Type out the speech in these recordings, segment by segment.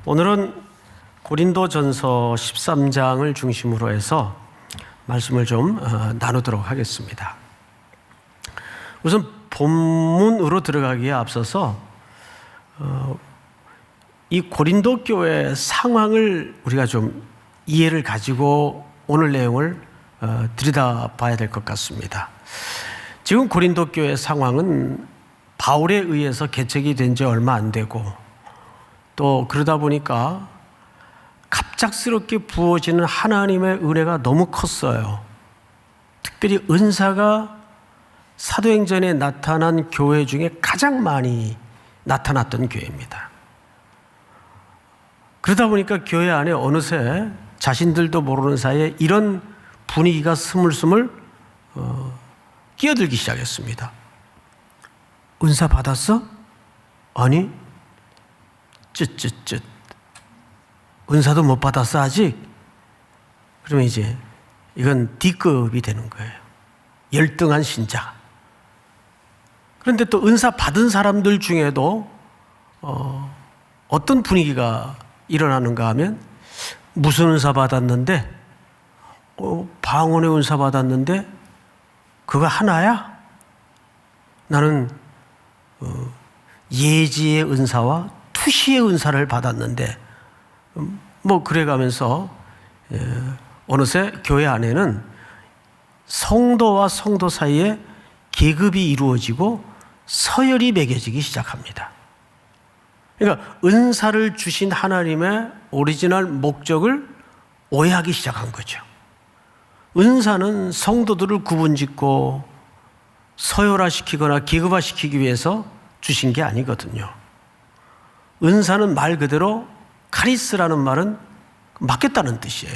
오늘은 고린도전서 13장을 중심으로 해서 말씀을 좀 나누도록 하겠습니다. 우선 본문으로 들어가기에 앞서서 이 고린도 교회 상황을 우리가 좀 이해를 가지고 오늘 내용을 들여다봐야 될 것 같습니다. 지금 고린도 교회 상황은 바울에 의해서 개척이 된 지 얼마 안 되고 또 그러다 보니까 갑작스럽게 부어지는 하나님의 은혜가 너무 컸어요. 특별히 은사가 사도행전에 나타난 교회 중에 가장 많이 나타났던 교회입니다. 그러다 보니까 교회 안에 어느새 자신들도 모르는 사이에 이런 분위기가 스물스물 끼어들기 시작했습니다. 은사 받았어? 아니, 쯧. 은사도 못 받았어 아직? 그러면 이제 이건 D급이 되는 거예요. 열등한 신자. 그런데 또 은사 받은 사람들 중에도 어떤 분위기가 일어나는가 하면 무슨 은사 받았는데 방언의 은사 받았는데 그거 하나야? 나는 예지의 은사와 투시의 은사를 받았는데 뭐 그래가면서 어느새 교회 안에는 성도와 성도 사이에 계급이 이루어지고 서열이 매겨지기 시작합니다. 그러니까 은사를 주신 하나님의 오리지널 목적을 오해하기 시작한 거죠. 은사는 성도들을 구분짓고 서열화시키거나 계급화시키기 위해서 주신 게 아니거든요. 은사는 말 그대로 카리스라는 말은 맡겼다는 뜻이에요.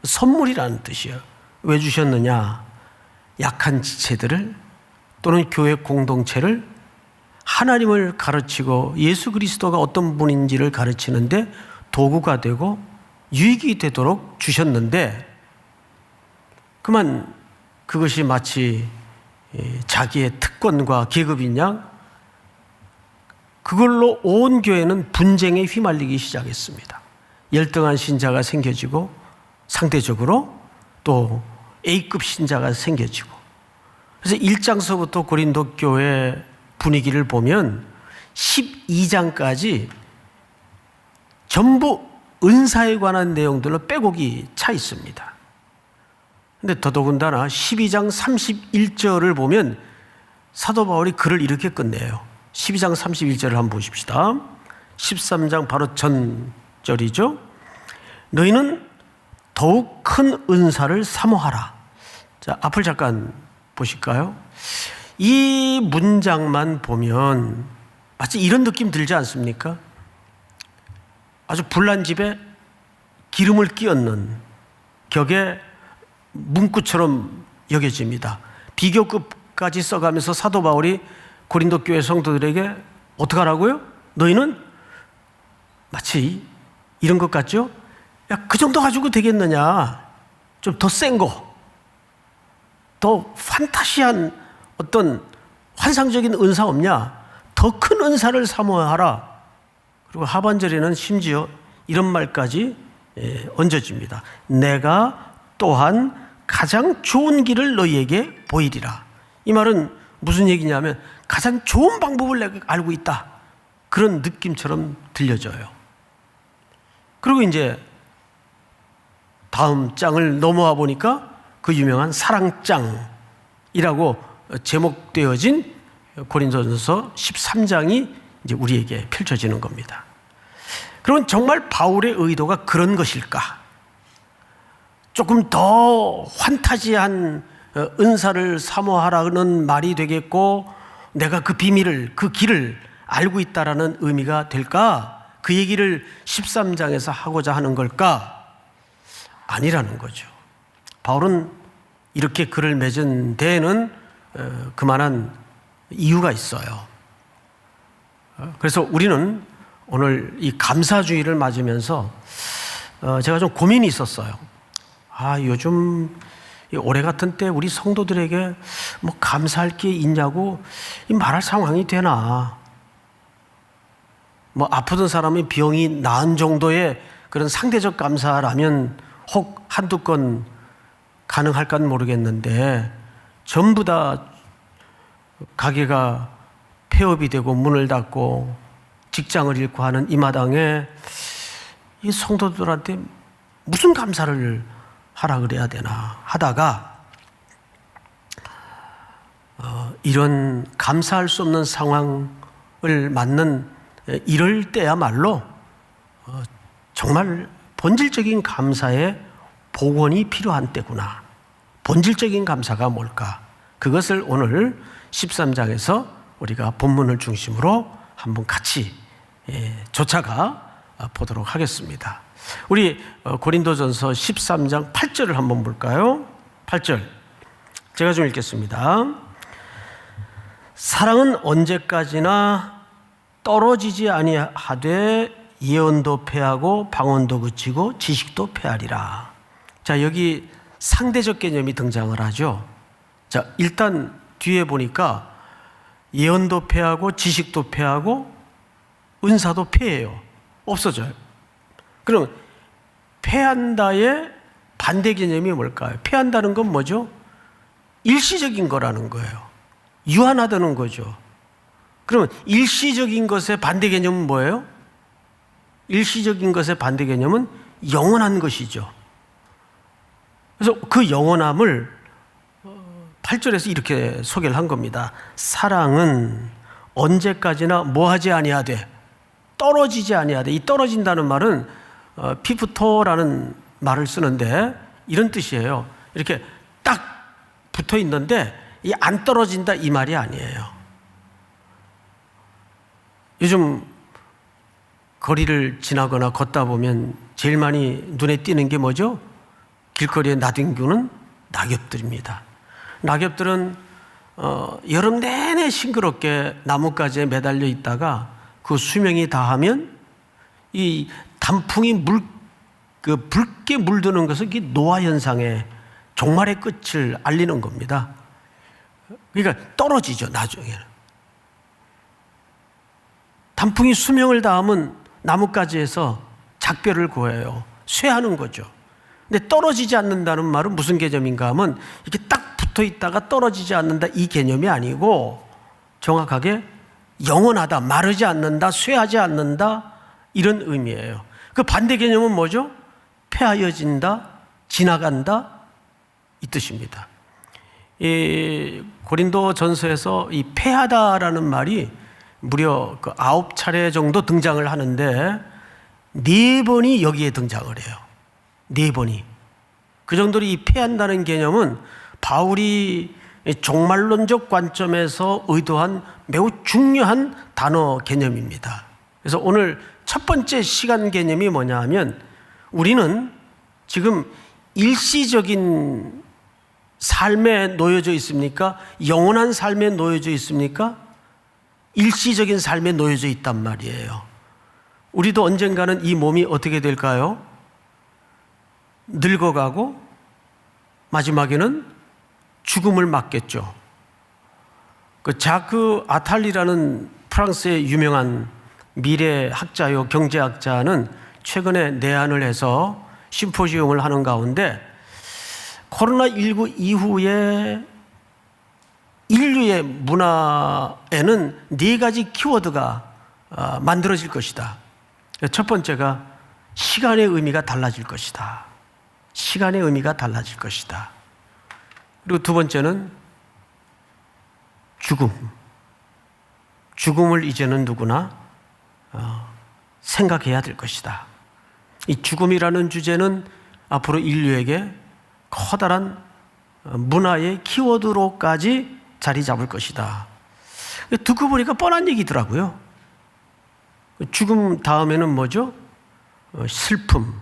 선물이라는 뜻이에요. 왜 주셨느냐? 약한 지체들을 또는 교회 공동체를 하나님을 가르치고 예수 그리스도가 어떤 분인지를 가르치는데 도구가 되고 유익이 되도록 주셨는데 그만 그것이 마치 자기의 특권과 계급인 양 그걸로 온 교회는 분쟁에 휘말리기 시작했습니다. 열등한 신자가 생겨지고 상대적으로 또 A급 신자가 생겨지고 그래서 1장서부터 고린도 교회 분위기를 보면 12장까지 전부 은사에 관한 내용들로 빼곡이 차 있습니다. 근데 더더군다나 12장 31절을 보면 사도 바울이 글을 이렇게 끝내요. 12장 31절을 한번 보십시다. 13장 바로 전절이죠. 너희는 더욱 큰 은사를 사모하라. 자, 앞을 잠깐 보실까요? 이 문장만 보면 마치 이런 느낌 들지 않습니까? 아주 불난 집에 기름을 끼얹는 격의 문구처럼 여겨집니다. 비교급까지 써가면서 사도 바울이 고린도 교회 성도들에게 어떻게 하라고요? 너희는 마치 이런 것 같죠? 야, 그 정도 가지고 되겠느냐? 좀 더 센 거, 더 판타시한 어떤 환상적인 은사 없냐? 더 큰 은사를 사모하라. 그리고 하반절에는 심지어 이런 말까지 얹어집니다. 내가 또한 가장 좋은 길을 너희에게 보이리라. 이 말은 무슨 얘기냐면 가장 좋은 방법을 내가 알고 있다. 그런 느낌처럼 들려져요. 그리고 이제 다음 장을 넘어와 보니까 그 유명한 사랑장이라고 제목되어진 고린도전서 13장이 이제 우리에게 펼쳐지는 겁니다. 그러면 정말 바울의 의도가 그런 것일까? 조금 더 환타지한 은사를 사모하라는 말이 되겠고 내가 그 비밀을, 그 길을 알고 있다라는 의미가 될까? 그 얘기를 13장에서 하고자 하는 걸까? 아니라는 거죠. 바울은 이렇게 글을 맺은 데에는 그만한 이유가 있어요. 그래서 우리는 오늘 이 감사주의를 맞으면서 제가 좀 고민이 있었어요. 요즘 올해 같은 때 우리 성도들에게 뭐 감사할 게 있냐고 말할 상황이 되나? 뭐 아프던 사람의 병이 나은 정도의 그런 상대적 감사라면 혹 한두 건 가능할까는 모르겠는데, 전부 다 가게가 폐업이 되고 문을 닫고 직장을 잃고 하는 이 마당에 이 성도들한테 무슨 감사를 하라 그래야 되나 하다가 이런 감사할 수 없는 상황을 맞는 이럴 때야말로 정말 본질적인 감사의 복원이 필요한 때구나. 본질적인 감사가 뭘까? 그것을 오늘 13장에서 우리가 본문을 중심으로 한번 같이 쫓아가 보도록 하겠습니다. 우리 고린도전서 13장 8절을 한번 볼까요? 8절 제가 좀 읽겠습니다. 사랑은 언제까지나 떨어지지 아니하되 예언도 패하고 방언도 그치고 지식도 패하리라. 자, 여기 상대적 개념이 등장을 하죠. 자, 일단 뒤에 보니까 예언도 패하고 지식도 패하고 은사도 패해요. 없어져요. 그럼 패한다의 반대 개념이 뭘까요? 패한다는 건 뭐죠? 일시적인 거라는 거예요. 유한하다는 거죠. 그러면 일시적인 것의 반대 개념은 뭐예요? 일시적인 것의 반대 개념은 영원한 것이죠. 그래서 그 영원함을 8절에서 이렇게 소개를 한 겁니다. 사랑은 언제까지나 뭐하지 아니하되 떨어지지 아니하되, 이 떨어진다는 말은 피프토라는 말을 쓰는데 이런 뜻이에요. 이렇게 딱 붙어 있는데 이 안 떨어진다 이 말이 아니에요. 요즘 거리를 지나거나 걷다 보면 제일 많이 눈에 띄는 게 뭐죠? 길거리에 나뒹구는 낙엽들입니다. 낙엽들은 여름 내내 싱그럽게 나뭇가지에 매달려 있다가 그 수명이 다하면 이 단풍이 붉게 물드는 것은 이 노화 현상의 종말의 끝을 알리는 겁니다. 그러니까 떨어지죠, 나중에는. 단풍이 수명을 다하면 나뭇가지에서 작별을 구해요. 쇠하는 거죠. 근데 떨어지지 않는다는 말은 무슨 개념인가 하면 이렇게 딱 붙어 있다가 떨어지지 않는다 이 개념이 아니고 정확하게 영원하다, 마르지 않는다, 쇠하지 않는다 이런 의미예요. 그 반대 개념은 뭐죠? 폐하여진다, 지나간다 이 뜻입니다. 이 고린도 전서에서 이 폐하다라는 말이 무려 9차례 정도 등장을 하는데 4번이 여기에 등장을 해요. 4번이. 그 정도로 이 폐한다는 개념은 바울이 종말론적 관점에서 의도한 매우 중요한 단어 개념입니다. 그래서 오늘 첫 번째 시간 개념이 뭐냐 하면 우리는 지금 일시적인 삶에 놓여져 있습니까? 영원한 삶에 놓여져 있습니까? 일시적인 삶에 놓여져 있단 말이에요. 우리도 언젠가는 이 몸이 어떻게 될까요? 늙어가고 마지막에는 죽음을 맞겠죠. 그 자크 아탈리라는 프랑스의 유명한 미래학자요 경제학자는 최근에 내한을 해서 심포지움을 하는 가운데 코로나19 이후에 인류의 문화에는 4가지 키워드가 만들어질 것이다. 첫 번째가 시간의 의미가 달라질 것이다. 시간의 의미가 달라질 것이다. 그리고 두 번째는 죽음. 죽음을 이제는 누구나 생각해야 될 것이다. 이 죽음이라는 주제는 앞으로 인류에게 커다란 문화의 키워드로까지 자리 잡을 것이다. 듣고 보니까 뻔한 얘기더라고요. 죽음 다음에는 뭐죠? 슬픔.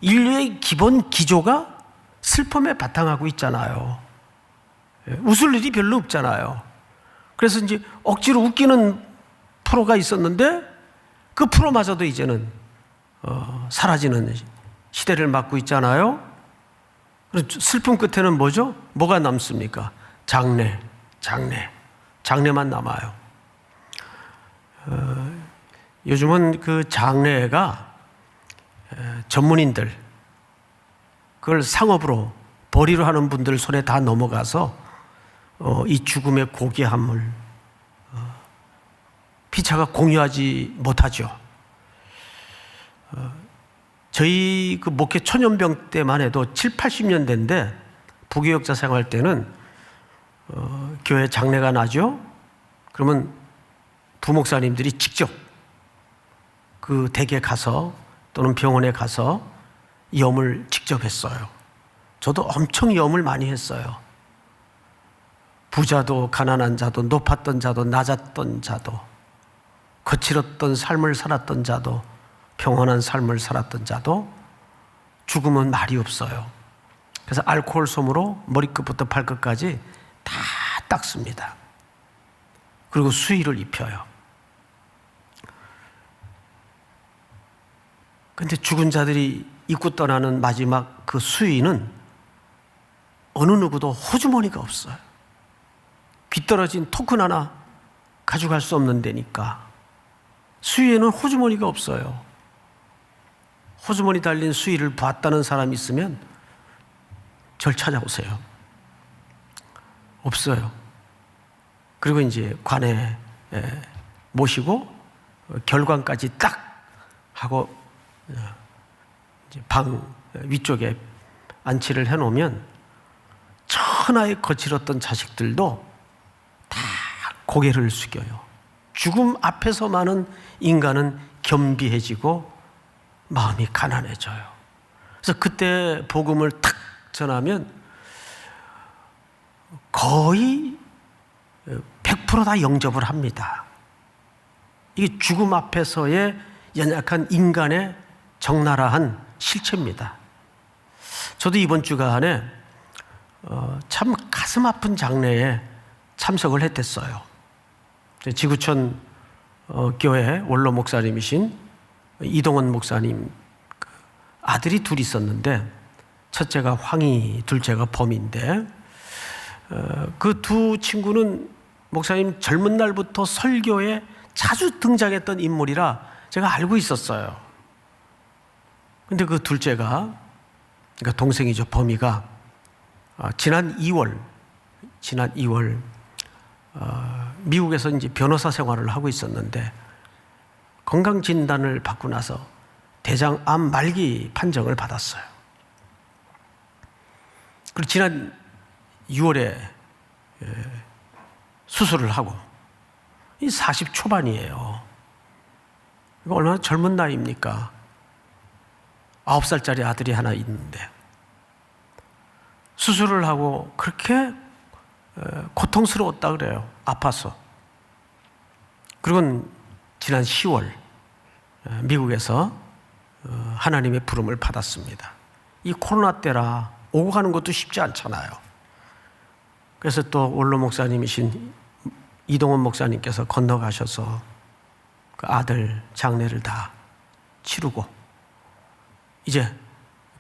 인류의 기본 기조가 슬픔에 바탕하고 있잖아요. 웃을 일이 별로 없잖아요. 그래서 이제 억지로 웃기는 프로가 있었는데 그 프로마저도 이제는 사라지는 시대를 맞고 있잖아요. 슬픔 끝에는 뭐죠? 뭐가 남습니까? 장례만 남아요. 요즘은 그 장례가 전문인들, 그걸 상업으로 벌이로 하는 분들 손에 다 넘어가서 이 죽음의 고귀함을 피차가 공유하지 못하죠. 저희 그 목회 초년병 때만 해도 7, 80년대인데 부교역자 생활 때는 교회 장례가 나죠. 그러면 부목사님들이 직접 그 댁에 가서 또는 병원에 가서 염을 직접 했어요. 저도 엄청 염을 많이 했어요. 부자도 가난한 자도 높았던 자도 낮았던 자도 거칠었던 삶을 살았던 자도 평온한 삶을 살았던 자도 죽으면 말이 없어요. 그래서 알코올 솜으로 머리끝부터 발끝까지 다 닦습니다. 그리고 수의를 입혀요. 근데 죽은 자들이 입고 떠나는 마지막 그 수의는 어느 누구도 호주머니가 없어요. 귀떨어진 토큰 하나 가져갈 수 없는 데니까 수의에는 호주머니가 없어요. 호주머니 달린 수의를 봤다는 사람이 있으면 절 찾아오세요. 없어요. 그리고 이제 관에 모시고 결관까지 딱 하고 이제 방 위쪽에 안치를 해놓으면 천하에 거칠었던 자식들도 다 고개를 숙여요. 죽음 앞에서만은 인간은 겸비해지고 마음이 가난해져요. 그래서 그때 복음을 탁 전하면 거의 100% 다 영접을 합니다. 이게 죽음 앞에서의 연약한 인간의 적나라한 실체입니다. 저도 이번 주간에 참 가슴 아픈 장례에 참석을 했댔어요. 지구촌 교회 원로 목사님이신 이동원 목사님 아들이 둘이 있었는데 첫째가 황희, 둘째가 범인데 그 두 친구는 목사님 젊은 날부터 설교에 자주 등장했던 인물이라 제가 알고 있었어요. 근데 그 둘째가, 그러니까 동생이죠, 범이가 지난 2월 미국에서 이제 변호사 생활을 하고 있었는데 건강 진단을 받고 나서 대장암 말기 판정을 받았어요. 그리고 지난 6월에 수술을 하고 40 초반이에요. 이거 얼마나 젊은 나이입니까? 9살짜리 아들이 하나 있는데 수술을 하고 그렇게 고통스러웠다 그래요. 아파서. 그리고 지난 10월 미국에서 하나님의 부름을 받았습니다. 이 코로나 때라 오고 가는 것도 쉽지 않잖아요. 그래서 또 원로 목사님이신 이동원 목사님께서 건너가셔서 그 아들 장례를 다 치르고 이제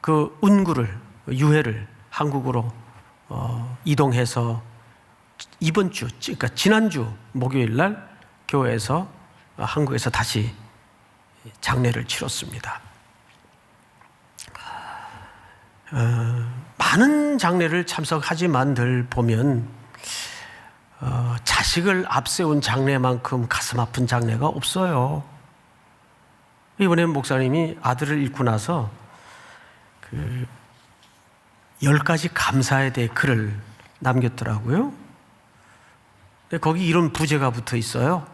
그 운구를, 유해를 한국으로 이동해서 이번 주, 그러니까 지난주 목요일 날 교회에서 한국에서 다시 장례를 치렀습니다. 많은 장례를 참석하지만 늘 보면 자식을 앞세운 장례만큼 가슴 아픈 장례가 없어요. 이번에 목사님이 아들을 잃고 나서 10가지 감사에 대해 글을 남겼더라고요. 거기 이런 부제가 붙어 있어요.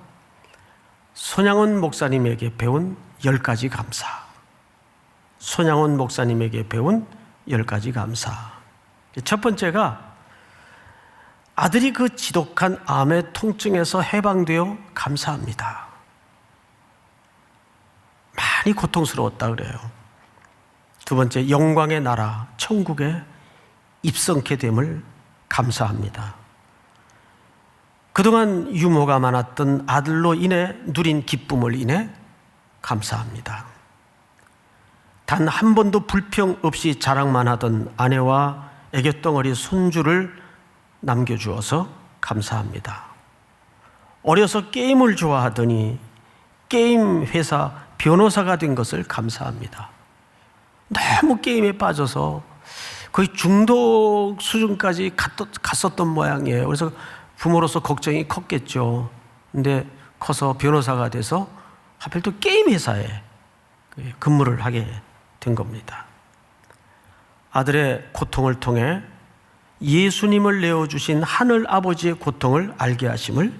손양원 목사님에게 배운 10가지 감사. 손양원 목사님에게 배운 10가지 감사. 첫 번째가 아들이 그 지독한 암의 통증에서 해방되어 감사합니다. 많이 고통스러웠다 그래요. 두 번째, 영광의 나라 천국에 입성케 됨을 감사합니다. 그동안 유모가 많았던 아들로 인해 누린 기쁨을 인해 감사합니다. 단 한 번도 불평 없이 자랑만 하던 아내와 애교덩어리 손주를 남겨주어서 감사합니다. 어려서 게임을 좋아하더니 게임 회사 변호사가 된 것을 감사합니다. 너무 게임에 빠져서 거의 중독 수준까지 갔었던 모양이에요. 그래서 부모로서 걱정이 컸겠죠. 근데 커서 변호사가 돼서 하필 또 게임 회사에 근무를 하게 된 겁니다. 아들의 고통을 통해 예수님을 내어주신 하늘 아버지의 고통을 알게 하심을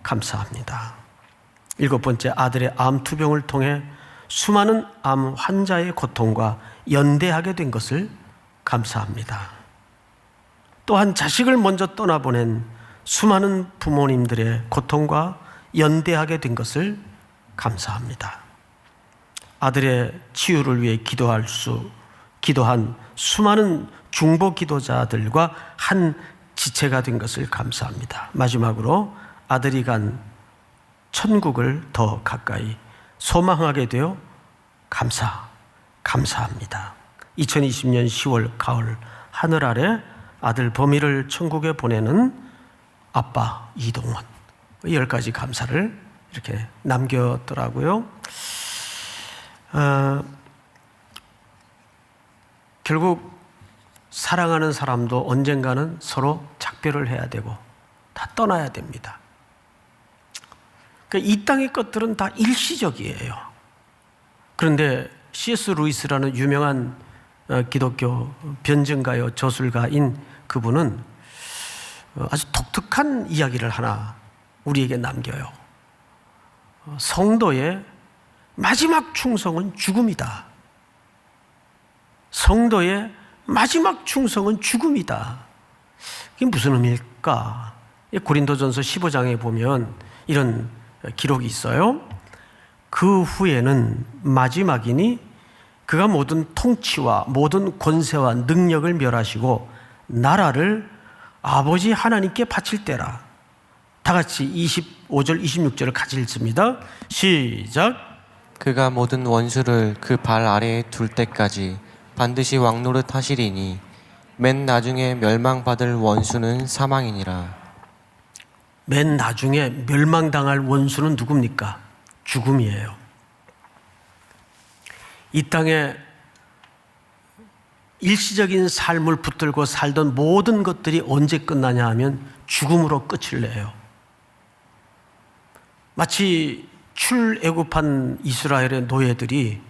감사합니다. 7번째, 아들의 암투병을 통해 수많은 암 환자의 고통과 연대하게 된 것을 감사합니다. 또한 자식을 먼저 떠나보낸 수많은 부모님들의 고통과 연대하게 된 것을 감사합니다. 아들의 치유를 위해 기도한 수많은 중보 기도자들과 한 지체가 된 것을 감사합니다. 마지막으로 아들이 간 천국을 더 가까이 소망하게 되어 감사합니다. 2020년 10월 가을 하늘 아래 아들 범이를 천국에 보내는 아빠 이동원, 10가지 감사를 이렇게 남겼더라고요. 결국 사랑하는 사람도 언젠가는 서로 작별을 해야 되고 다 떠나야 됩니다. 그러니까 이 땅의 것들은 다 일시적이에요. 그런데 C.S. 루이스라는 유명한 기독교 변증가요 저술가인 그분은 아주 독특한 이야기를 하나 우리에게 남겨요. 성도의 마지막 충성은 죽음이다. 성도의 마지막 충성은 죽음이다. 이게 무슨 의미일까? 고린도전서 15장에 보면 이런 기록이 있어요. 그 후에는 마지막이니 그가 모든 통치와 모든 권세와 능력을 멸하시고 나라를 아버지 하나님께 바칠 때라. 다 같이 25절 26절을 같이 읽습니다. 시작. 그가 모든 원수를 그 발 아래에 둘 때까지 반드시 왕노릇 하시리니 맨 나중에 멸망받을 원수는 사망이니라. 맨 나중에 멸망당할 원수는 누굽니까? 죽음이에요. 이 땅에 일시적인 삶을 붙들고 살던 모든 것들이 언제 끝나냐 하면 죽음으로 끝을 내요. 마치 출애굽한 이스라엘의 노예들이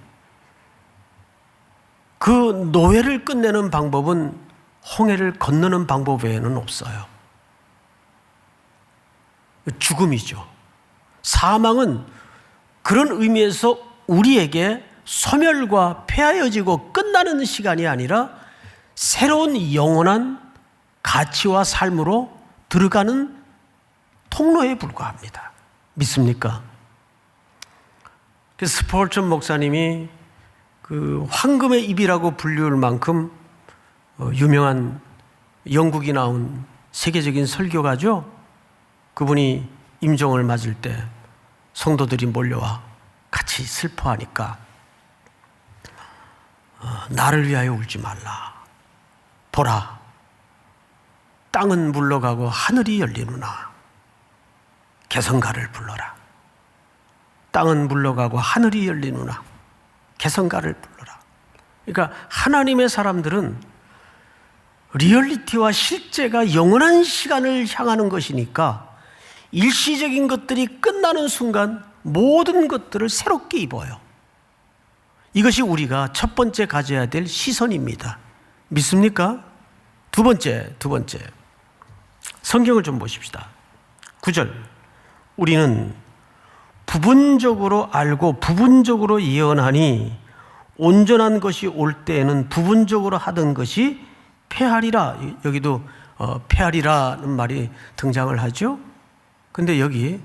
그 노예를 끝내는 방법은 홍해를 건너는 방법 외에는 없어요. 죽음이죠. 사망은 그런 의미에서 우리에게 소멸과 폐하여지고 끝나는 시간이 아니라 새로운 영원한 가치와 삶으로 들어가는 통로에 불과합니다. 믿습니까? 스폴전 목사님이 그 황금의 입이라고 불리울 만큼 유명한 영국이 나온 세계적인 설교가죠. 그분이 임종을 맞을 때 성도들이 몰려와 같이 슬퍼하니까 나를 위하여 울지 말라. 보라, 땅은 물러가고 하늘이 열리누나 개성가를 불러라. 땅은 물러가고 하늘이 열리누나 개성가를 불러라. 그러니까 하나님의 사람들은 리얼리티와 실제가 영원한 시간을 향하는 것이니까 일시적인 것들이 끝나는 순간 모든 것들을 새롭게 입어요. 이것이 우리가 첫 번째 가져야 될 시선입니다. 믿습니까? 두 번째. 성경을 좀 보십시다. 9절. 우리는 부분적으로 알고 부분적으로 예언하니 온전한 것이 올 때에는 부분적으로 하던 것이 폐하리라. 여기도 폐하리라는 말이 등장을 하죠. 근데 여기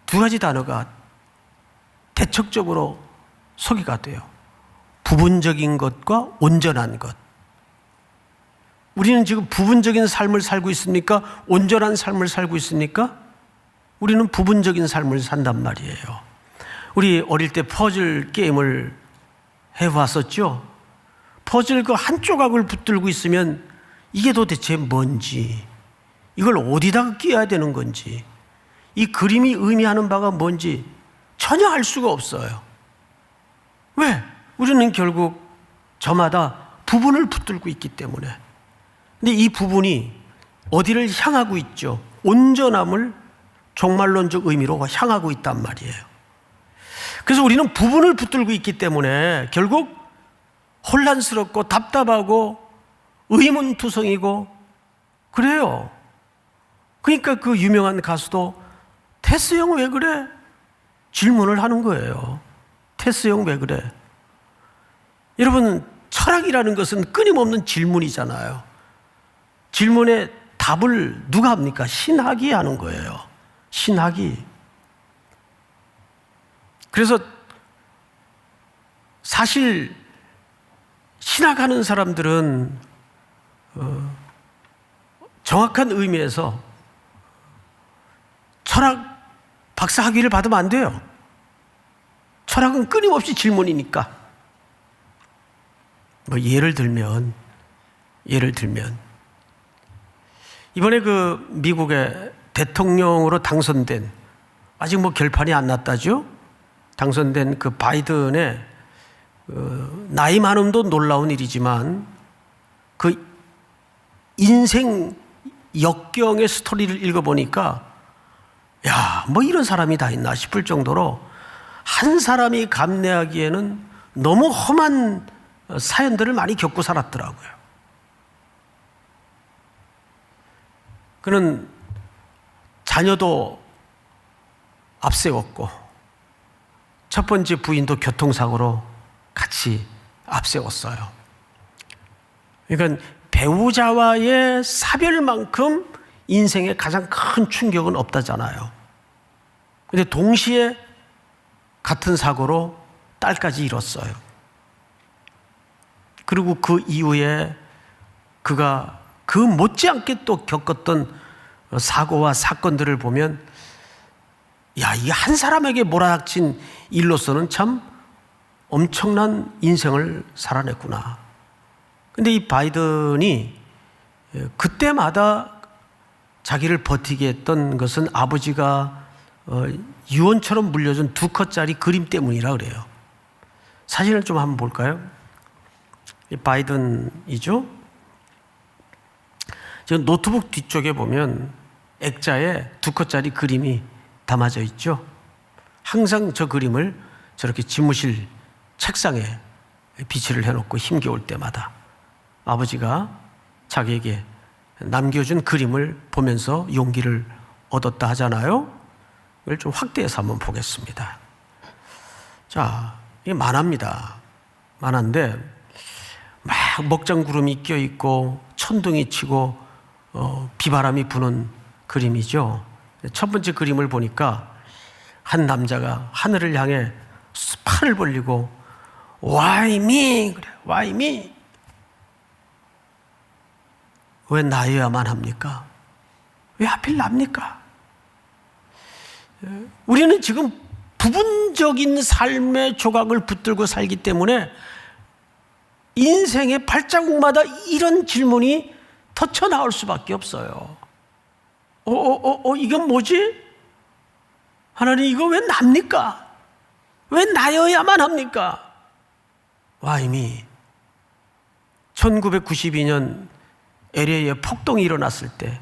두 가지 단어가 대척적으로 소개가 돼요. 부분적인 것과 온전한 것. 우리는 지금 부분적인 삶을 살고 있습니까? 온전한 삶을 살고 있습니까? 우리는 부분적인 삶을 산단 말이에요. 우리 어릴 때 퍼즐 게임을 해봤었죠? 퍼즐 그 한 조각을 붙들고 있으면 이게 도대체 뭔지, 이걸 어디다가 끼워야 되는 건지, 이 그림이 의미하는 바가 뭔지 전혀 알 수가 없어요. 왜? 우리는 결국 저마다 부분을 붙들고 있기 때문에. 근데 이 부분이 어디를 향하고 있죠? 온전함을 종말론적 의미로 향하고 있단 말이에요. 그래서 우리는 부분을 붙들고 있기 때문에 결국 혼란스럽고 답답하고 의문투성이고 그래요. 그러니까 그 유명한 가수도 테스 형 왜 그래? 질문을 하는 거예요. 테스 형 왜 그래? 여러분, 철학이라는 것은 끊임없는 질문이잖아요. 질문에 답을 누가 합니까? 신학이 하는 거예요. 신학이. 그래서 사실 신학하는 사람들은 정확한 의미에서 철학 박사 학위를 받으면 안 돼요. 철학은 끊임없이 질문이니까. 뭐 예를 들면 이번에 그 미국의 대통령으로 당선된, 아직 뭐 결판이 안 났다죠? 당선된 그 바이든의 나이 많음도 놀라운 일이지만 그 인생 역경의 스토리를 읽어보니까 야, 뭐 이런 사람이 다 있나 싶을 정도로 한 사람이 감내하기에는 너무 험한 사연들을 많이 겪고 살았더라고요. 그는 자녀도 앞세웠고 첫 번째 부인도 교통사고로 같이 앞세웠어요. 그러니까 배우자와의 사별만큼 인생에 가장 큰 충격은 없다잖아요. 근데 동시에 같은 사고로 딸까지 잃었어요. 그리고 그 이후에 그가 그 못지않게 또 겪었던 사고와 사건들을 보면 야, 이 한 사람에게 몰아닥친 일로서는 참 엄청난 인생을 살아냈구나. 근데 이 바이든이 그때마다 자기를 버티게 했던 것은 아버지가 유언처럼 물려준 2컷짜리 그림 때문이라 그래요. 사진을 좀 한번 볼까요? 이 바이든이죠. 지금 노트북 뒤쪽에 보면 액자에 2컷짜리 그림이 담아져 있죠. 항상 저 그림을 저렇게 집무실 책상에 비치를 해놓고 힘겨울 때마다 아버지가 자기에게 남겨준 그림을 보면서 용기를 얻었다 하잖아요. 이걸 좀 확대해서 한번 보겠습니다. 자, 이게 만화입니다. 만화인데 막 먹장구름이 껴있고 천둥이 치고 비바람이 부는 그림이죠. 첫 번째 그림을 보니까 한 남자가 하늘을 향해 팔을 벌리고 Why me? 그래, Why me? 왜 나여야만 합니까? 왜 하필 납니까? 우리는 지금 부분적인 삶의 조각을 붙들고 살기 때문에 인생의 발자국마다 이런 질문이 터쳐 나올 수밖에 없어요. 이건 뭐지? 하나님, 이거 왜 납니까? 왜 나여야만 합니까? Why me? 1992년 LA에 폭동이 일어났을 때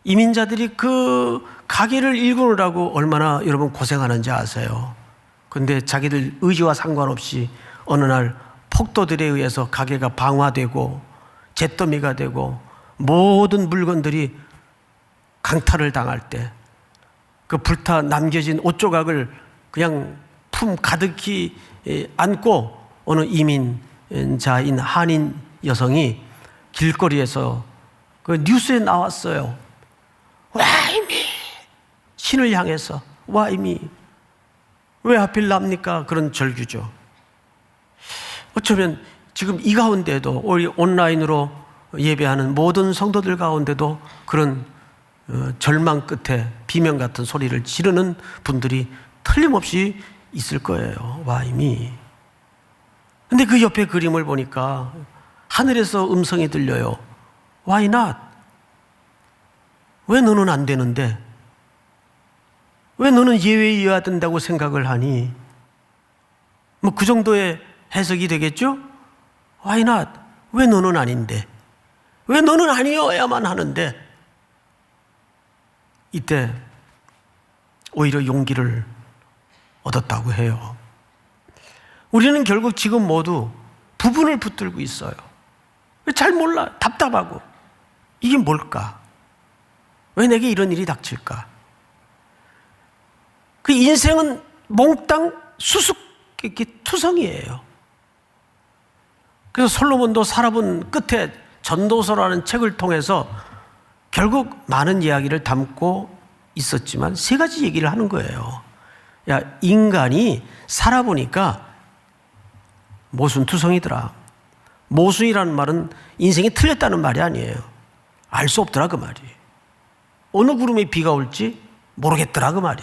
이민자들이 그 가게를 일구느라고 얼마나 여러분 고생하는지 아세요? 근데 자기들 의지와 상관없이 어느 날 폭도들에 의해서 가게가 방화되고 잿더미가 되고 모든 물건들이 강탈을 당할 때 그 불타 남겨진 옷 조각을 그냥 품 가득히 안고 어느 이민자인 한인 여성이 길거리에서 그 뉴스에 나왔어요. Why me? 신을 향해서 Why me? 왜 하필 납니까? 그런 절규죠. 어쩌면 지금 이 가운데도 우리 온라인으로 예배하는 모든 성도들 가운데도 그런 절망 끝에 비명 같은 소리를 지르는 분들이 틀림없이 있을 거예요. Why me? 근데 그 옆에 그림을 보니까 하늘에서 음성이 들려요. Why not? 왜 너는 안 되는데? 왜 너는 예외이어야 된다고 생각을 하니? 뭐 그 정도의 해석이 되겠죠? Why not? 왜 너는 아닌데? 왜 너는 아니어야만 하는데? 이때 오히려 용기를 얻었다고 해요. 우리는 결국 지금 모두 부분을 붙들고 있어요. 잘 몰라. 답답하고. 이게 뭘까? 왜 내게 이런 일이 닥칠까? 그 인생은 몽땅 수수께끼투성이에요. 그래서 솔로몬도 살아본 끝에 전도서라는 책을 통해서 결국 많은 이야기를 담고 있었지만 세 가지 얘기를 하는 거예요. 야, 인간이 살아보니까 모순투성이더라. 모순이라는 말은 인생이 틀렸다는 말이 아니에요. 알 수 없더라 그 말이. 어느 구름에 비가 올지 모르겠더라 그 말이.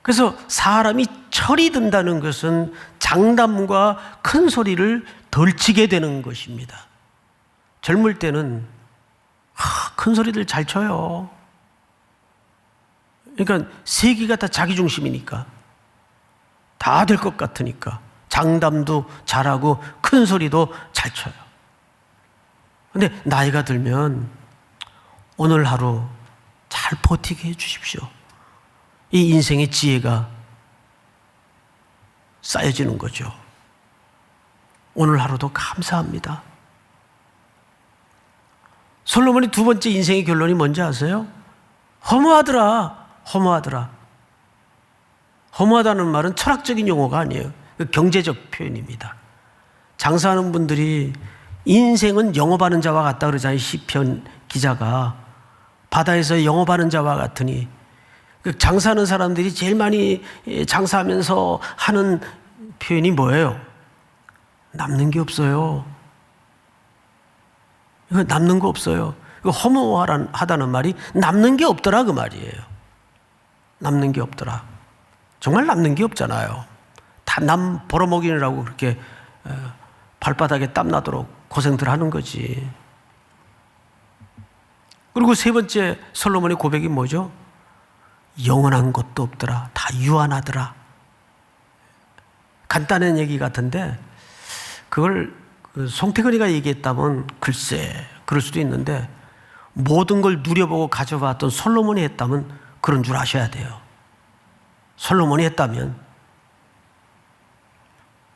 그래서 사람이 철이 든다는 것은 장담과 큰 소리를 덜 치게 되는 것입니다. 젊을 때는 큰 소리들 잘 쳐요. 그러니까 세계가 다 자기 중심이니까 다 될 것 같으니까 장담도 잘하고 큰 소리도 잘 쳐요. 근데 나이가 들면 오늘 하루 잘 버티게 해 주십시오. 이 인생의 지혜가 쌓여지는 거죠. 오늘 하루도 감사합니다. 솔로몬이 두 번째 인생의 결론이 뭔지 아세요? 허무하더라. 허무하더라. 허무하다는 말은 철학적인 용어가 아니에요. 경제적 표현입니다. 장사하는 분들이 인생은 영업하는 자와 같다 그러잖아요. 시편 기자가. 바다에서 영업하는 자와 같으니. 장사하는 사람들이 제일 많이 장사하면서 하는 표현이 뭐예요? 남는 게 없어요. 이거 남는 거 없어요. 이거 허무하다는 말이 남는 게 없더라 그 말이에요. 남는 게 없더라. 정말 남는 게 없잖아요. 다 남 벌어먹이느라고 그렇게 발바닥에 땀나도록 고생들 하는 거지. 그리고 세 번째 솔로몬의 고백이 뭐죠? 영원한 것도 없더라. 다 유한하더라. 간단한 얘기 같은데 그걸 송태근이가 얘기했다면 글쎄 그럴 수도 있는데 모든 걸 누려보고 가져봤던 솔로몬이 했다면 그런 줄 아셔야 돼요. 솔로몬이 했다면.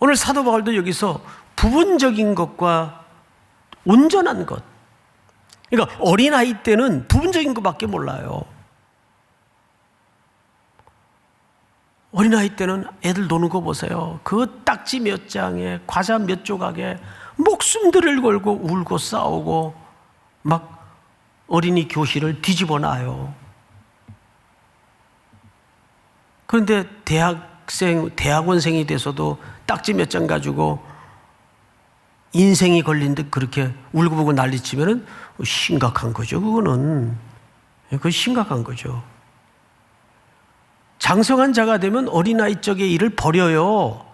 오늘 사도 바울도 여기서 부분적인 것과 온전한 것. 그러니까 어린아이 때는 부분적인 것밖에 몰라요. 어린아이 때는 애들 노는 거 보세요. 그 딱지 몇 장에 과자 몇 조각에 목숨들을 걸고 울고 싸우고 막 어린이 교실을 뒤집어 놔요. 그런데 대학원생이 돼서도 딱지 몇 장 가지고 인생이 걸린 듯 그렇게 울고불고 난리치면은 심각한 거죠. 그건 심각한 거죠. 장성한 자가 되면 어린아이 쪽의 일을 버려요.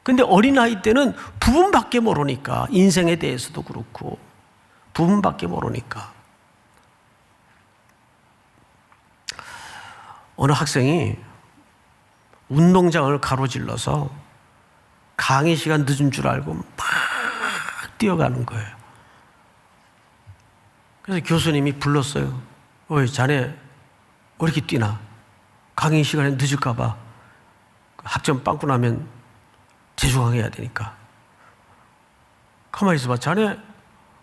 근데 어린아이 때는 부분밖에 모르니까 인생에 대해서도 그렇고 부분밖에 모르니까 어느 학생이 운동장을 가로질러서 강의 시간 늦은 줄 알고 막 뛰어가는 거예요. 그래서 교수님이 불렀어요. 어이 자네 왜 이렇게 뛰나? 강의 시간에 늦을까 봐 학점 빵꾸 나면 재수강해야 되니까. 가만히 있어봐. 자네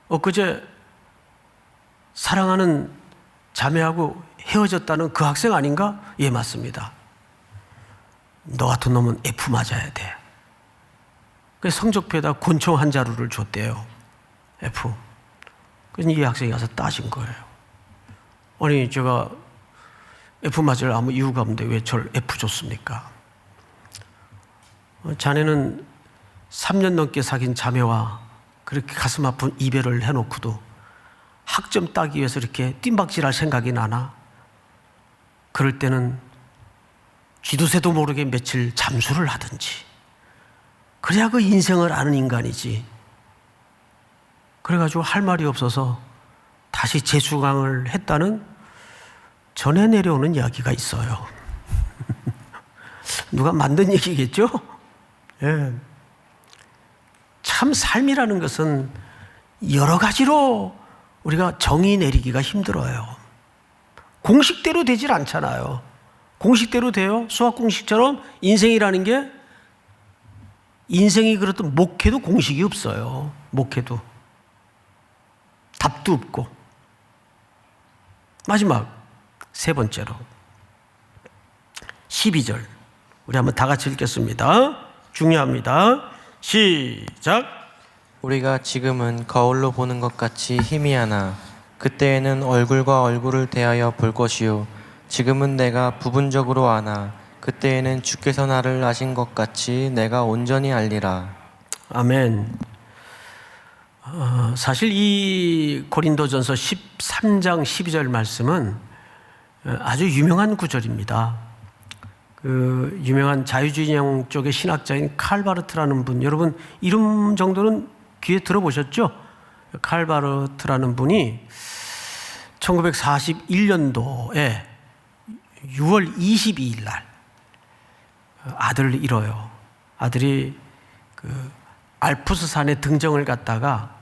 엊그제 사랑하는 자매하고 헤어졌다는 그 학생 아닌가? 예, 맞습니다. 너 같은 놈은 F 맞아야 돼. 그래서 성적표에다 권총 한 자루를 줬대요. F. 그래서 이 학생이 가서 따진 거예요. 아니 제가 F 맞을 아무 이유가 없는데 왜 저를 F 줬습니까? 자네는 3년 넘게 사귄 자매와 그렇게 가슴 아픈 이별을 해놓고도 학점 따기 위해서 이렇게 뜀박질할 생각이 나나? 그럴 때는 쥐두새도 모르게 며칠 잠수를 하든지 그래야 그 인생을 아는 인간이지. 그래가지고 할 말이 없어서 다시 재수강을 했다는 전해 내려오는 이야기가 있어요. 누가 만든 얘기겠죠? 예. 참 삶이라는 것은 여러 가지로 우리가 정의 내리기가 힘들어요. 공식대로 되질 않잖아요. 공식대로 돼요? 수학 공식처럼 인생이라는 게, 인생이 그렇든 목회도 공식이 없어요. 목회도 답도 없고. 마지막 세 번째로 12절 우리 한번 다 같이 읽겠습니다. 중요합니다. 시작. 우리가 지금은 거울로 보는 것 같이 희미하나 그때에는 얼굴과 얼굴을 대하여 볼 것이요 지금은 내가 부분적으로 아나 그때에는 주께서 나를 아신 것 같이 내가 온전히 알리라. 아멘. 사실 이 고린도전서 13장 12절 말씀은 아주 유명한 구절입니다. 그 유명한 자유주의형 쪽의 신학자인 칼 바르트라는 분, 여러분 이름 정도는 귀에 들어보셨죠? 칼 바르트라는 분이 1941년도에 6월 22일 날 아들을 잃어요. 아들이 그 알프스 산에 등정을 갔다가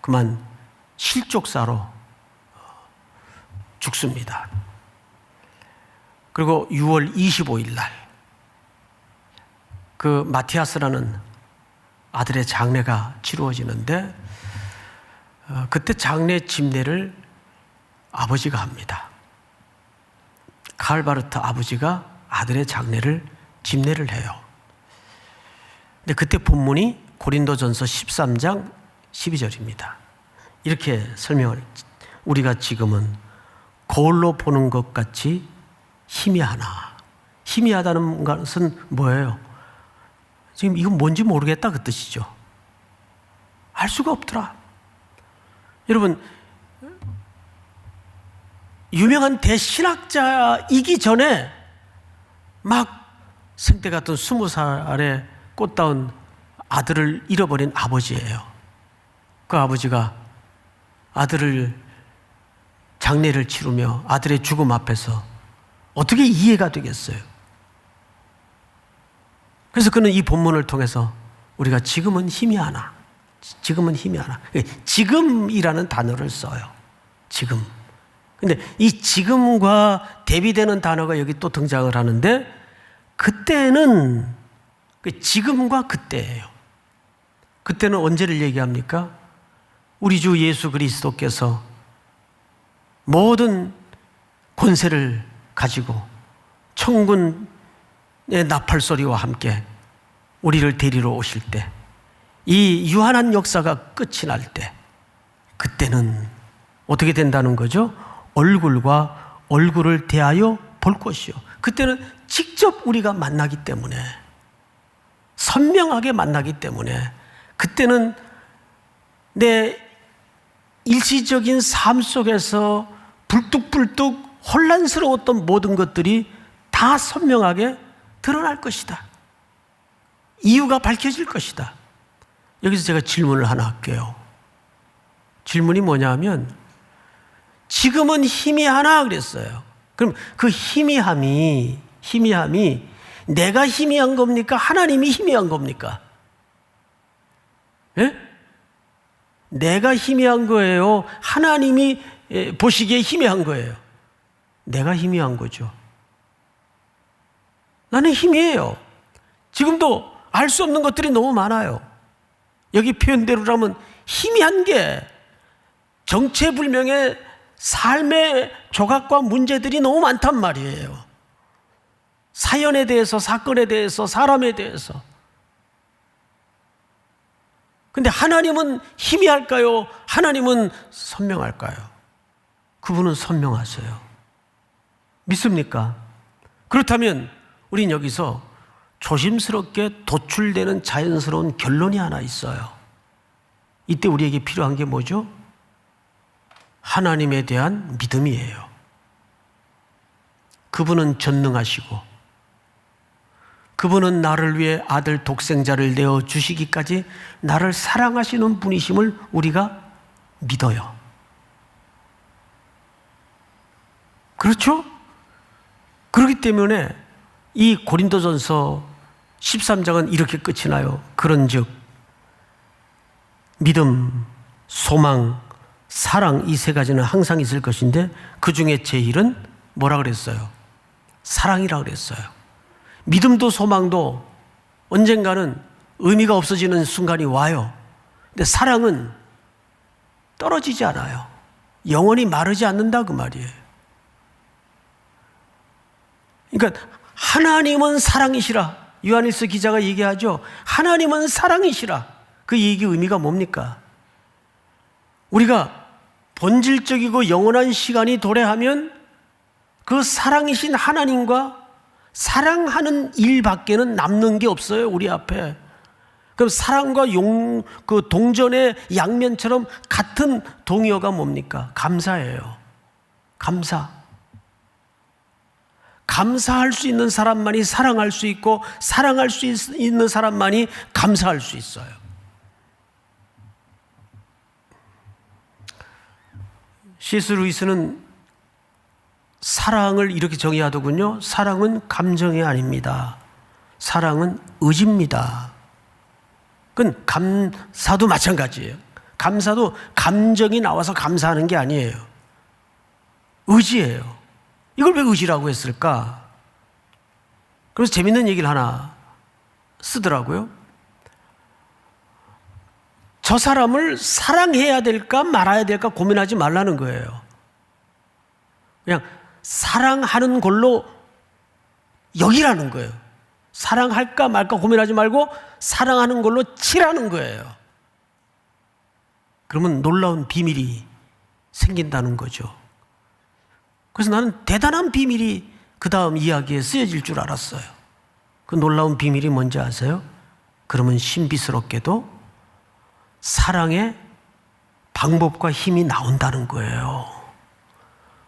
그만 실족사로 죽습니다. 그리고 6월 25일 날 그 마티아스라는 아들의 장례가 치루어지는데 그때 장례 집례를 아버지가 합니다. 칼 바르트 아버지가 아들의 장례를 집례를 해요. 근데 그때 본문이 고린도전서 13장 12절입니다. 이렇게 설명을, 우리가 지금은 거울로 보는 것 같이 희미하나. 희미하다는 것은 뭐예요? 지금 이건 뭔지 모르겠다 그 뜻이죠. 알 수가 없더라. 여러분, 유명한 대신학자이기 전에 막 생때 같은 20살에 꽃다운 아들을 잃어버린 아버지예요. 그 아버지가 아들을 장례를 치르며 아들의 죽음 앞에서 어떻게 이해가 되겠어요? 그래서 그는 이 본문을 통해서 우리가 지금은 희미하나, 지금은 희미하나, 지금이라는 단어를 써요. 지금. 근데 이 지금과 대비되는 단어가 여기 또 등장을 하는데, 그때는 지금과 그때예요. 그때는 언제를 얘기합니까? 우리 주 예수 그리스도께서 모든 권세를 가지고 천군의 나팔소리와 함께 우리를 데리러 오실 때, 이 유한한 역사가 끝이 날 때, 그때는 어떻게 된다는 거죠? 얼굴과 얼굴을 대하여 볼 것이요. 그때는 직접 우리가 만나기 때문에, 선명하게 만나기 때문에, 그때는 내 일시적인 삶 속에서 불뚝불뚝 혼란스러웠던 모든 것들이 다 선명하게 드러날 것이다. 이유가 밝혀질 것이다. 여기서 제가 질문을 하나 할게요. 질문이 뭐냐면, 지금은 희미하나 그랬어요. 그럼 그 희미함이 내가 희미한 겁니까? 하나님이 희미한 겁니까? 예? 내가 희미한 거예요? 하나님이 보시기에 희미한 거예요? 내가 희미한 거죠. 나는 희미해요. 지금도 알 수 없는 것들이 너무 많아요. 여기 표현대로라면 희미한 게 정체불명의 삶의 조각과 문제들이 너무 많단 말이에요. 사연에 대해서, 사건에 대해서, 사람에 대해서. 근데 하나님은 희미할까요? 하나님은 선명할까요? 그분은 선명하세요. 믿습니까? 그렇다면 우린 여기서 조심스럽게 도출되는 자연스러운 결론이 하나 있어요. 이때 우리에게 필요한 게 뭐죠? 하나님에 대한 믿음이에요. 그분은 전능하시고, 그분은 나를 위해 아들 독생자를 내어 주시기까지 나를 사랑하시는 분이심을 우리가 믿어요. 그렇죠? 그렇기 때문에 이 고린도전서 13장은 이렇게 끝이 나요. 그런즉 믿음, 소망, 사랑 이 세 가지는 항상 있을 것인데 그 중에 제일은 뭐라 그랬어요? 사랑이라 그랬어요. 믿음도 소망도 언젠가는 의미가 없어지는 순간이 와요. 근데 사랑은 떨어지지 않아요. 영원히 마르지 않는다 그 말이에요. 그러니까 하나님은 사랑이시라. 요한일서 기자가 얘기하죠. 하나님은 사랑이시라. 그 얘기 의미가 뭡니까? 우리가 본질적이고 영원한 시간이 도래하면 그 사랑이신 하나님과 사랑하는 일밖에는 남는 게 없어요, 우리 앞에. 그럼 사랑과 그 동전의 양면처럼 같은 동의어가 뭡니까? 감사예요. 감사. 감사할 수 있는 사람만이 사랑할 수 있고 사랑할 수 있는 사람만이 감사할 수 있어요. C.S. 루이스는 사랑을 이렇게 정의하더군요. 사랑은 감정이 아닙니다. 사랑은 의지입니다. 그건 감사도 마찬가지예요. 감사도 감정이 나와서 감사하는 게 아니에요. 의지예요. 이걸 왜 의지라고 했을까? 그래서 재밌는 얘기를 하나 쓰더라고요. 저 사람을 사랑해야 될까 말아야 될까 고민하지 말라는 거예요. 그냥 사랑하는 걸로 여기라는 거예요. 사랑할까 말까 고민하지 말고 사랑하는 걸로 치라는 거예요. 그러면 놀라운 비밀이 생긴다는 거죠. 그래서 나는 대단한 비밀이 그 다음 이야기에 쓰여질 줄 알았어요. 그 놀라운 비밀이 뭔지 아세요? 그러면 신비스럽게도 사랑의 방법과 힘이 나온다는 거예요.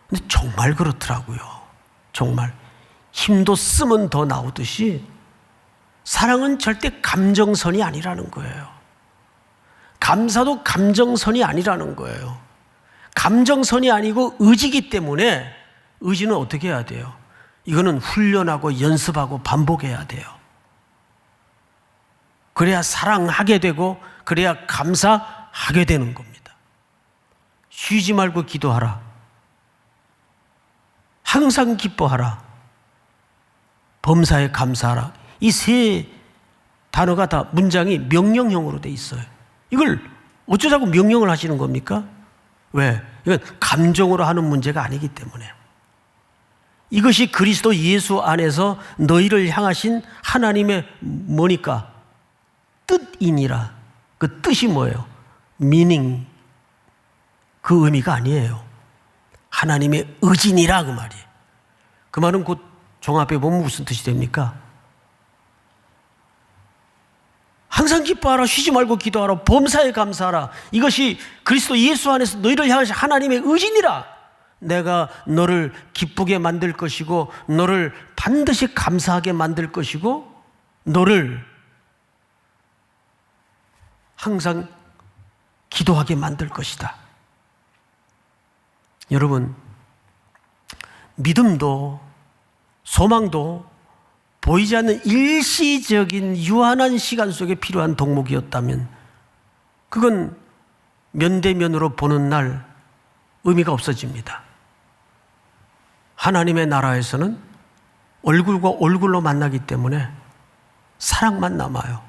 근데 정말 그렇더라고요. 정말 힘도 쓰면 더 나오듯이 사랑은 절대 감정선이 아니라는 거예요. 감사도 감정선이 아니라는 거예요. 감정선이 아니고 의지이기 때문에 의지는 어떻게 해야 돼요? 이거는 훈련하고 연습하고 반복해야 돼요. 그래야 사랑하게 되고 그래야 감사하게 되는 겁니다. 쉬지 말고 기도하라. 항상 기뻐하라. 범사에 감사하라. 이 세 단어가 다 문장이 명령형으로 돼 있어요. 이걸 어쩌자고 명령을 하시는 겁니까? 왜? 이건 감정으로 하는 문제가 아니기 때문에. 이것이 그리스도 예수 안에서 너희를 향하신 하나님의 뭐니까? 뜻이니라. 그 뜻이 뭐예요? meaning. 그 의미가 아니에요. 하나님의 의지니라 그 말이에요. 그 말은 곧 종합해 보면 무슨 뜻이 됩니까? 항상 기뻐하라, 쉬지 말고 기도하라, 범사에 감사하라. 이것이 그리스도 예수 안에서 너희를 향하신 하나님의 의지니라. 내가 너를 기쁘게 만들 것이고 너를 반드시 감사하게 만들 것이고 너를 항상 기도하게 만들 것이다. 여러분, 믿음도 소망도 보이지 않는 일시적인 유한한 시간 속에 필요한 덕목이었다면 그건 면대면으로 보는 날 의미가 없어집니다. 하나님의 나라에서는 얼굴과 얼굴로 만나기 때문에 사랑만 남아요.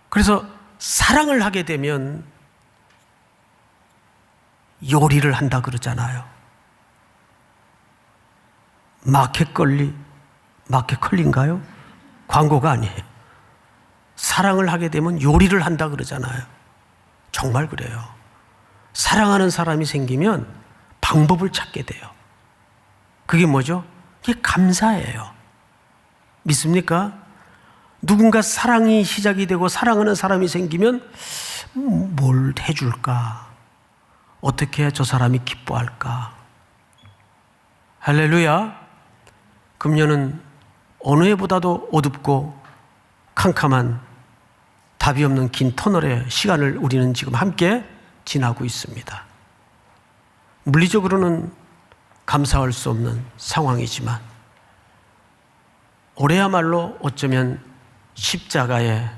그래서 사랑을 하게 되면 요리를 한다 그러잖아요. 마켓컬리인가요? 광고가 아니에요. 사랑을 하게 되면 요리를 한다 그러잖아요. 정말 그래요. 사랑하는 사람이 생기면 방법을 찾게 돼요. 그게 뭐죠? 그게 감사예요. 믿습니까? 누군가 사랑이 시작이 되고 사랑하는 사람이 생기면 뭘 해줄까? 어떻게 해야 저 사람이 기뻐할까? 할렐루야. 금년은 어느 해보다도 어둡고 캄캄한 답이 없는 긴 터널의 시간을 우리는 지금 함께 지나고 있습니다. 물리적으로는 감사할 수 없는 상황이지만 올해야말로 어쩌면 십자가에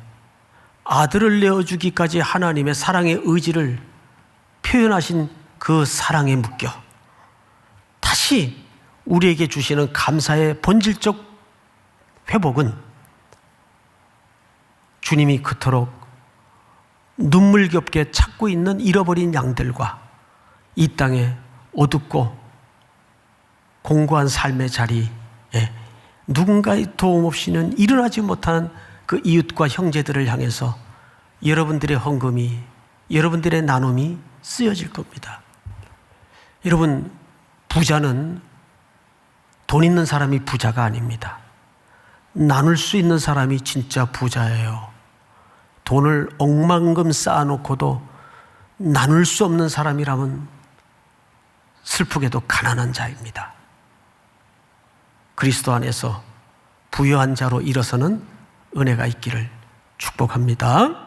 아들을 내어주기까지 하나님의 사랑의 의지를 표현하신 그 사랑에 묶여 다시 우리에게 주시는 감사의 본질적 회복은 주님이 그토록 눈물겹게 찾고 있는 잃어버린 양들과 이 땅에 어둡고 공고한 삶의 자리에 누군가의 도움 없이는 일어나지 못하는 그 이웃과 형제들을 향해서 여러분들의 헌금이, 여러분들의 나눔이 쓰여질 겁니다. 여러분, 부자는 돈 있는 사람이 부자가 아닙니다. 나눌 수 있는 사람이 진짜 부자예요. 돈을 억만금 쌓아놓고도 나눌 수 없는 사람이라면 슬프게도 가난한 자입니다. 그리스도 안에서 부유한 자로 일어서는 은혜가 있기를 축복합니다.